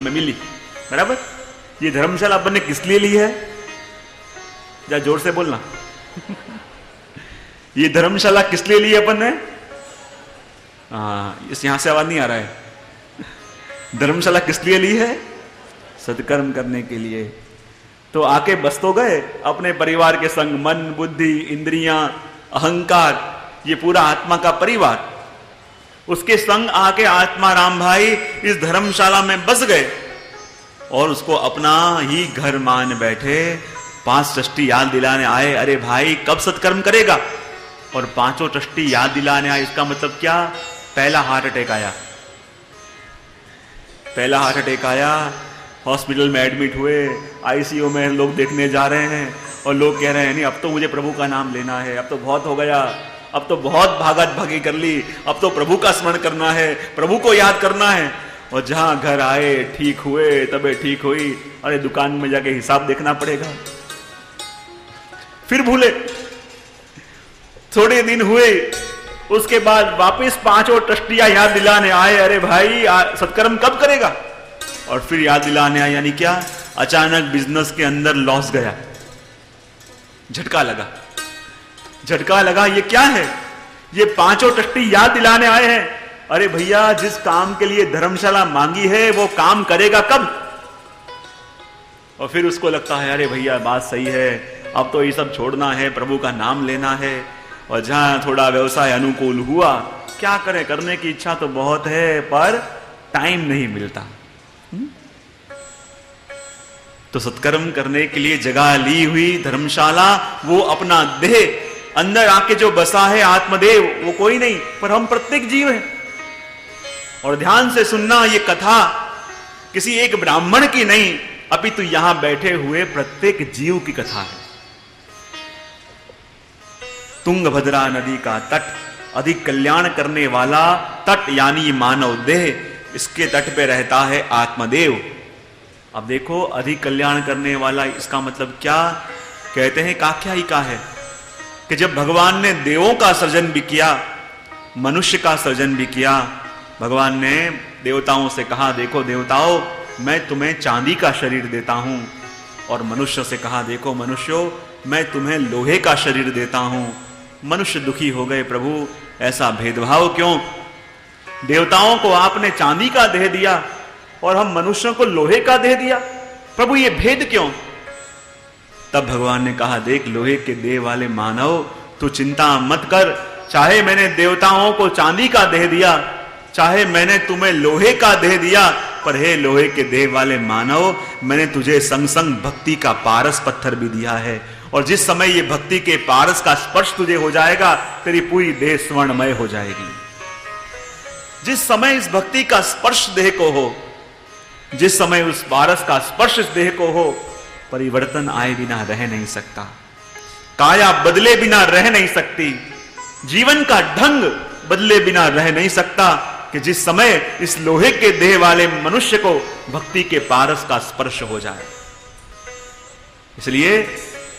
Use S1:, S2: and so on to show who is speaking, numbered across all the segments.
S1: में मिली, बराबर। ये धर्मशाला अपन ने किस लिए ली है? जा जोर से बोलना। ये धर्मशाला किस लिए ली है अपन ने? इस यहां से आवाज नहीं आ रहा है। धर्मशाला किस लिए ली है? सत्कर्म करने के लिए। तो आके बस तो गए अपने परिवार के संग, मन, बुद्धि, इंद्रियां, अहंकार, ये पूरा आत्मा का परिवार, उसके संग आके आत्मा राम भाई इस धर्मशाला में बस गए और उसको अपना ही घर मान बैठे। 5 ट्रस्टी याद दिलाने आए, अरे भाई कब सत्कर्म करेगा? और 5 ट्रस्टी याद दिलाने आए। इसका मतलब क्या? पहला हार्ट अटैक आया, पहला हार्ट अटैक आया, हॉस्पिटल में एडमिट हुए, आईसीयू में लोग देखने जा रहे हैं और लोग कह रहे हैं नहीं अब तो मुझे प्रभु का नाम लेना है, अब तो बहुत हो गया, अब तो बहुत भागत भागी कर ली, अब तो प्रभु का स्मरण करना है, प्रभु को याद करना है। और जहां घर आए, ठीक हुए, तबीयत ठीक हुई, अरे दुकान में जाके हिसाब देखना पड़ेगा, फिर भूले। थोड़े दिन हुए, उसके बाद वापस 5 ट्रस्टियां याद दिलाने आए, अरे भाई सत्कर्म कब करेगा? और फिर याद दिलाने आए, यानी क्या? अचानक बिजनेस के अंदर लॉस गया, झटका लगा, झटका लगा। ये क्या है? ये 5 ट्रस्टी याद दिलाने आए हैं, अरे भैया जिस काम के लिए धर्मशाला मांगी है वो काम करेगा कब? और फिर उसको लगता है अरे भैया बात सही है, अब तो ये सब छोड़ना है, प्रभु का नाम लेना है। और जहां थोड़ा व्यवसाय अनुकूल हुआ, क्या करें, करने की इच्छा तो बहुत है पर टाइम नहीं मिलता। तो सत्कर्म करने के लिए जगह ली हुई धर्मशाला, वो अपना देह अंदर आके जो बसा है आत्मदेव, वो कोई नहीं पर हम प्रत्येक जीव हैं। और ध्यान से सुनना, ये कथा किसी एक ब्राह्मण की नहीं, अपितु यहां बैठे हुए प्रत्येक जीव की कथा है। तुंगभद्रा नदी का तट, अधिक कल्याण करने वाला तट यानी मानव देह, इसके तट पे रहता है आत्मदेव। अब देखो, अधिक कल्याण करने वाला, इसका मतलब क्या? कहते हैं काख्यायिका है कि जब भगवान ने देवों का सृजन भी किया, मनुष्य का सृजन भी किया, भगवान ने देवताओं से कहा देखो देवताओं, मैं तुम्हें चांदी का शरीर देता हूं। और मनुष्य से कहा देखो मनुष्यों, मैं तुम्हें लोहे का शरीर देता हूं। मनुष्य दुखी हो गए, प्रभु ऐसा भेदभाव क्यों? देवताओं को आपने चांदी का देह दिया और हम मनुष्यों को लोहे का देह दिया, प्रभु ये भेद क्यों? तब भगवान ने कहा देख लोहे के देह वाले मानव, तू चिंता मत कर, चाहे मैंने देवताओं को चांदी का देह दिया, चाहे मैंने तुम्हें लोहे का देह दिया, पर हे लोहे के देह वाले मानव, मैंने तुझे संग संग भक्ति का पारस पत्थर भी दिया है। और जिस समय ये भक्ति के पारस का स्पर्श तुझे हो जाएगा, तेरी पूरी देह स्वर्णमय हो जाएगी। जिस समय इस भक्ति का स्पर्श देह को हो, जिस समय उस पारस का स्पर्श इस देह को हो, परिवर्तन आए बिना रह नहीं सकता, काया बदले बिना रह नहीं सकती, जीवन का ढंग बदले बिना रह नहीं सकता, कि जिस समय इस लोहे के देह वाले मनुष्य को भक्ति के पारस का स्पर्श हो जाए। इसलिए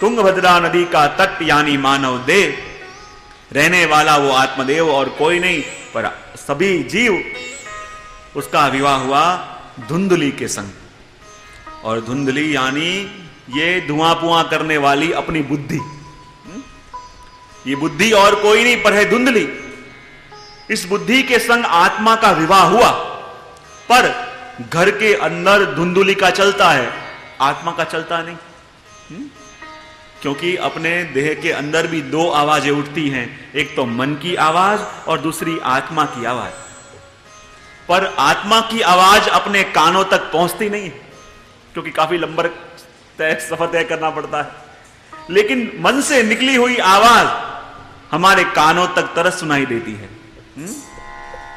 S1: तुंगभद्रा नदी का तट यानी मानव देह, रहने वाला वो आत्मदेव और कोई नहीं पर सभी जीव। उसका विवाह हुआ धुंधली के संग, और धुंधली यानी ये धुआं पुआं करने वाली अपनी बुद्धि, ये बुद्धि और कोई नहीं पर है धुंधली। इस बुद्धि के संग आत्मा का विवाह हुआ, पर घर के अंदर धुंधली का चलता है, आत्मा का चलता नहीं। क्योंकि अपने देह के अंदर भी 2 आवाजें उठती हैं, एक तो मन की आवाज और दूसरी आत्मा की आवाज। पर आत्मा की आवाज अपने कानों तक पहुंचती नहीं है, क्योंकि काफी लंबा सफर तय करना पड़ता है। लेकिन मन से निकली हुई आवाज हमारे कानों तक तरस सुनाई देती है।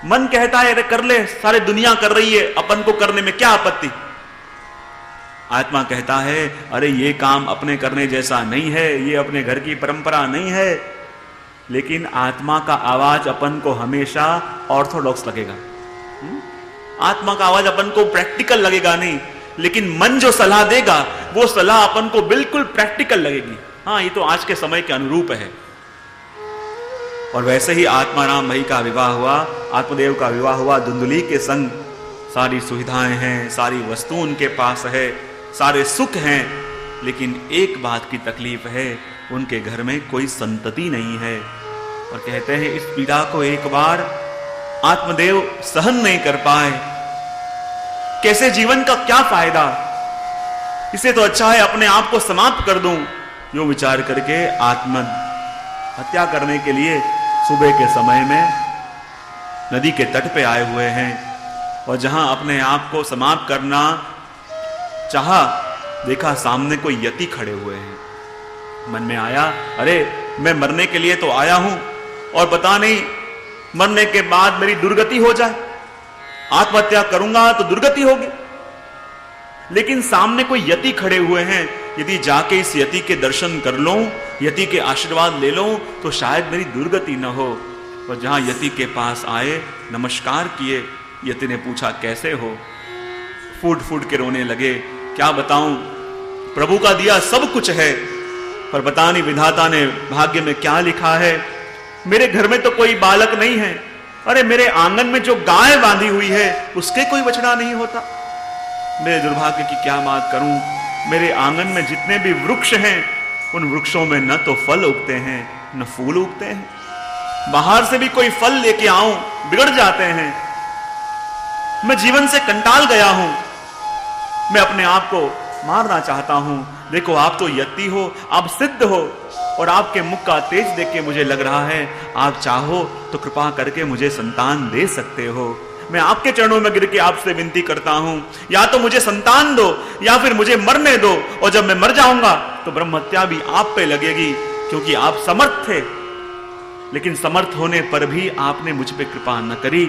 S1: मन कहता है अरे कर ले, सारे दुनिया कर रही है, अपन को करने में क्या आपत्ति? आत्मा कहता है अरे ये काम अपने करने जैसा नहीं है, ये अपने घर की परंपरा नहीं है। लेकिन आत्मा का आवाज अपन को हमेशा ऑर्थोडॉक्स लगेगा, आत्मा का आवाज अपन को प्रैक्टिकल लगेगा नहीं। लेकिन मन जो सलाह देगा वो सलाह अपन को बिल्कुल प्रैक्टिकल लगेगी। हाँ, ये तो आज के समय के अनुरूप है। और वैसे ही आत्मा राम भाई का विवाह हुआ, आत्मदेव का विवाह हुआ धुंधली के संग, सारी सुविधाएं हैं, सारी वस्तु उनके पास है, सारे सुख हैं, लेकिन एक बात की तकलीफ है, उनके घर में कोई संतति नहीं है। और कहते हैं इस पीड़ा को एक बार आत्मदेव सहन नहीं कर पाए, कैसे जीवन का क्या फायदा, इसे तो अच्छा है अपने आप को समाप्त कर दूं। यो विचार करके आत्महत्या करने के लिए सुबह के समय में नदी के तट पे आए हुए हैं, और जहां अपने आप को समाप्त करना चाहा, देखा सामने कोई यति खड़े हुए हैं। मन में आया, अरे मैं मरने के लिए तो आया हूं, और पता नहीं मरने के बाद मेरी दुर्गति हो जाए, आत्महत्या करूंगा तो दुर्गति होगी। लेकिन सामने कोई यति खड़े हुए हैं, यदि जाके इस यति के दर्शन कर लूं, यति के आशीर्वाद ले लूं, तो शायद मेरी दुर्गति न हो। और जहां यति के पास आए, नमस्कार किए, यति ने पूछा कैसे हो? फूट फूट के रोने लगे। क्या बताऊं, प्रभु का दिया सब कुछ है, पर पता नहीं विधाता ने भाग्य में क्या लिखा है। मेरे घर में तो कोई बालक नहीं है, अरे मेरे आंगन में जो गाय बांधी हुई है उसके कोई बछड़ा नहीं होता। मेरे दुर्भाग्य की क्या बात करूं, मेरे आंगन में जितने भी वृक्ष हैं, उन वृक्षों में न तो फल उगते हैं न फूल उगते हैं। बाहर से भी कोई फल लेके आऊं, बिगड़ जाते हैं। मैं जीवन से कंटाल गया हूं, मैं अपने आप को मारना चाहता हूं। देखो आप तो यति हो, आप सिद्ध हो, और आपके मुख का तेज देख के मुझे लग रहा है आप चाहो तो कृपा करके मुझे संतान दे सकते हो। मैं आपके चरणों में गिर के आपसे विनती करता हूं, या तो मुझे संतान दो या फिर मुझे मरने दो, और जब मैं मर जाऊंगा तो ब्रह्म हत्या भी आप पे लगेगी, क्योंकि आप समर्थ थे। लेकिन समर्थ होने पर भी आपने मुझ पे कृपा न करी।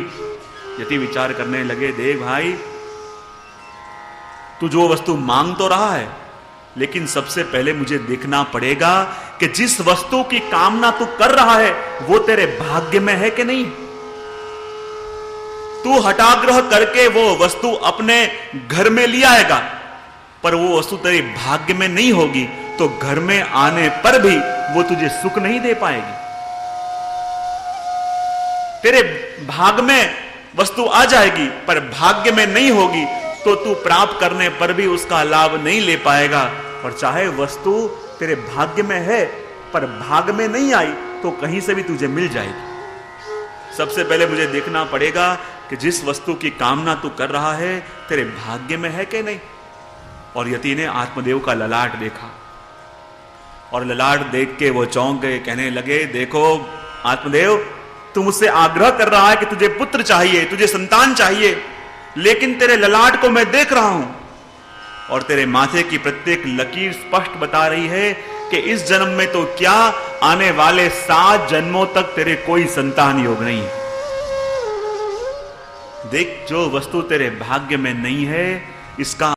S1: यति विचार करने लगे, देख भाई, तू जो वस्तु मांग तो रहा है, लेकिन सबसे पहले मुझे देखना पड़ेगा कि जिस वस्तु की कामना तू कर रहा है वो तेरे भाग्य में है कि नहीं। तू हठाग्रह करके वो वस्तु अपने घर में ले आएगा, पर वो वस्तु तेरे भाग्य में नहीं होगी, तो घर में आने पर भी वो तुझे सुख नहीं दे पाएगी। तेरे भाग में वस्तु आ जाएगी पर भाग्य में नहीं होगी, तो तू प्राप्त करने पर भी उसका लाभ नहीं ले पाएगा। और चाहे वस्तु तेरे भाग्य में है पर भाग में नहीं आई, तो कहीं से भी तुझे मिल जाएगी। सबसे पहले मुझे देखना पड़ेगा कि जिस वस्तु की कामना तू कर रहा है तेरे भाग्य में है कि नहीं। और यति ने आत्मदेव का ललाट देखा, और ललाट देख के वो चौंक गए। कहने लगे, देखो आत्मदेव, तू मुझसे आग्रह कर रहा है कि तुझे पुत्र चाहिए, तुझे संतान चाहिए, लेकिन तेरे ललाट को मैं देख रहा हूं, और तेरे माथे की प्रत्येक लकीर स्पष्ट बता रही है कि इस जन्म में तो क्या, आने वाले 7 जन्मों तक तेरे कोई संतान योग नहीं है। देख, जो वस्तु तेरे भाग्य में नहीं है, इसका